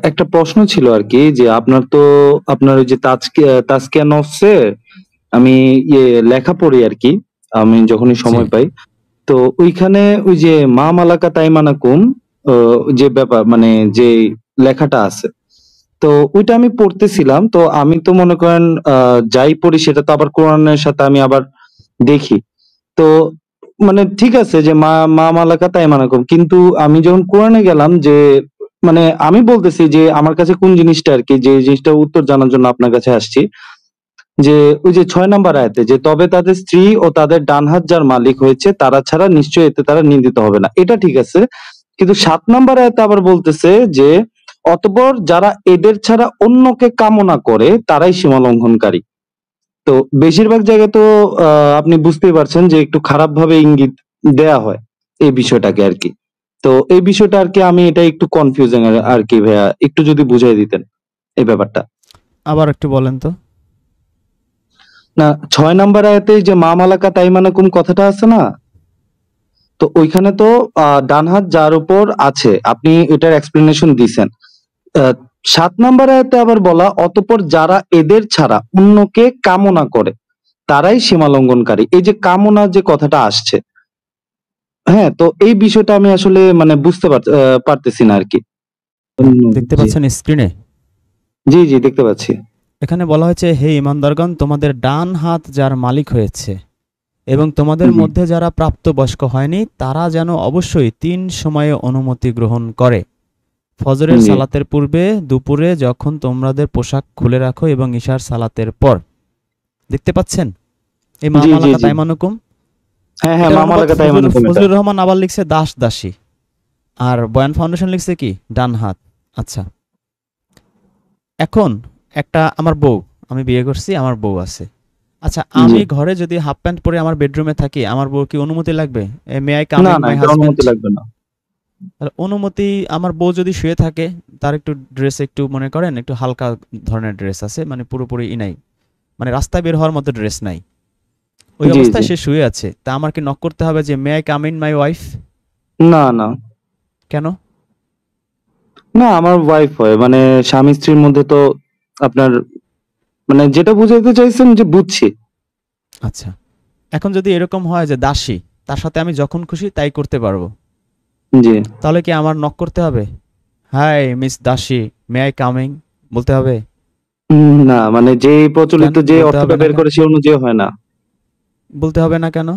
একটা প্রশ্ন ছিল আরকি যে আপনার ওই যে তাজকিয়া নফসে আমি লেখা পড়ি আরকি। আমি যখনই জি। সময় পাই। তো ওইখানে ওই যে মা মালাকা তাইমানাকুম অ যে ব্যাপার মানে যে লেখাটা আছে। তো ওইটা আমি পড়তেছিলাম। তো আমি তো মনে করেন যাই পড়ি সেটা তো আবার কোরআনের সাথে আমি আবার দেখি। তো মানে ঠিক আছে যে মা মালাকা তাইমানাকুম। কিন্তু আমি যখন কোরআনে গেলাম যে মানে আমি বলতেছি যে আমার কাছে কোন জিনিসটা আরকি যে জিনিসটার উত্তর জানার জন্য আপনার কাছে আসছি। যে ওই যে ৬ নাম্বার আয়াতে যে তবে তাদের স্ত্রী ও তাদের ডান হাত যার মালিক হয়েছে তারা ছাড়া নিশ্চয়ই এতে তারা নিন্দিত হবে না। এটা ঠিক আছে। কিন্তু ৭ নাম্বার আয়াতে আবার বলতেছে যে অতঃপর যারা এদের ছাড়া অন্যকে কামনা করে তারাই সীমা লঙ্ঘনকারী। তো বেশিরভাগ জায়গায় তো আপনি বুঝতেই পারছেন যে একটু খারাপভাবে ইঙ্গিত দেয়া হয় এই বিষয়টাকে আরকি। তো এই বিষয়টা আরকি আমি এটা একটু কনফিউজিং আরকি ভাইয়া। একটু যদি বুঝাই দিতেন এই ব্যাপারটা। আবার একটু বলেন তো। না ৬ নাম্বার আয়াতে যে মা মালাকা তাইমানাকুম কথাটা আছে না? তো ওইখানে তো ডান হাত যার উপর আছে আপনি এটার এক্সপ্লেনেশন দিছেন। আ ৭ নাম্বার আয়াতে আবার বলা অতঃপর যারা এদের ছাড়া অন্যকে কামনা করে তারাই সীমা লঙ্ঘনকারী। এই যে কামনা যে কথাটা আসছে, হ্যাঁ? তো এই বিষয়টা আমি আসলে মানে বুঝতে পারতেছি না আরকি। দেখতে জি। পাচ্ছেন স্ক্রিনে? জি, জি দেখতে পাচ্ছি। এখানে বলা হয়েছে, হে ঈমানদারগণ, তোমাদের ডান হাত যার মালিক হয়েছে এবং তোমাদের জি, মধ্যে যারা প্রাপ্তবয়স্ক হয়নি তারা যেন অবশ্যই ৩ সময়ে অনুমতি গ্রহণ করে। ফজরের জি, সালাতের পূর্বে, দুপুরে যখন তোমাদের পোশাক খুলে রাখো এবং ঈশার সালাতের পর। দেখতে পাচ্ছেন? এই মা জি, জি, মালাকা জি। তাইমানুকুম, হ্যাঁ, হ্যাঁ এটার মা অনুবাদ মালাকা তাইমানাকুম এটা। ফজলুর রহমান আবার লিখছে দাস দাসী, আর বয়ান ফাউন্ডেশন লিখছে কি ডান হাত। আচ্ছা, এখন আমার বউ, আমি বিয়ে করছি, আমার বউ আছে। আচ্ছা, জি। আমি ঘরে যদি হাফ প্যান্ট পরে আমার বেডরুমে থাকি, আমার বউ কি অনুমতি লাগবে? মে আই কাম না, ইন না মাই এটা হাজবেন্ড? অনুমতি লাগবে না। তাহলে অনুমতি, আমার বউ যদি শুয়ে থাকে, তার একটু ড্রেস, একটু মনে করেন একটু হালকা ধরনের ড্রেস আছে, মানে পুরোপুরি নাই, মানে রাস্তায় বের হওয়ার মতো ড্রেস নাই, ওই জি, জি। অবস্থায় সে শুয়ে আছে, তা আমার কি নক করতে হবে যে may I come in my wife? না, না। কেন? না আমার ওয়াইফ হয়। মানে স্বামী-স্ত্রীর মধ্যে তো আপনার মানে যেটা বুঝাইতে চাইছেন যে বুঝছি। আচ্ছা, এখন যদি এরকম হয় যে দাসী, তার সাথে আমি যখন খুশি তাই করতে পারবো, জি। তাহলে কি আমার নক করতে হবে? হাই মিস দাসী, মে আই কামিং বলতে হবে? না মানে যেই কেন প্রচলিত যে বলতে অর্থটা হবে না বের কেন? করে সে অনুযায়ী হয় না। বলতে হবে না কেন?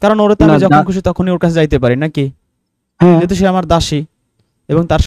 কারণ ওরে তো না আমি যা যখন খুশি তখনই ওর কাছে যাইতে পারি নাকি? হ্যাঁ, যেহেতু সে আমার দাসী এবং তার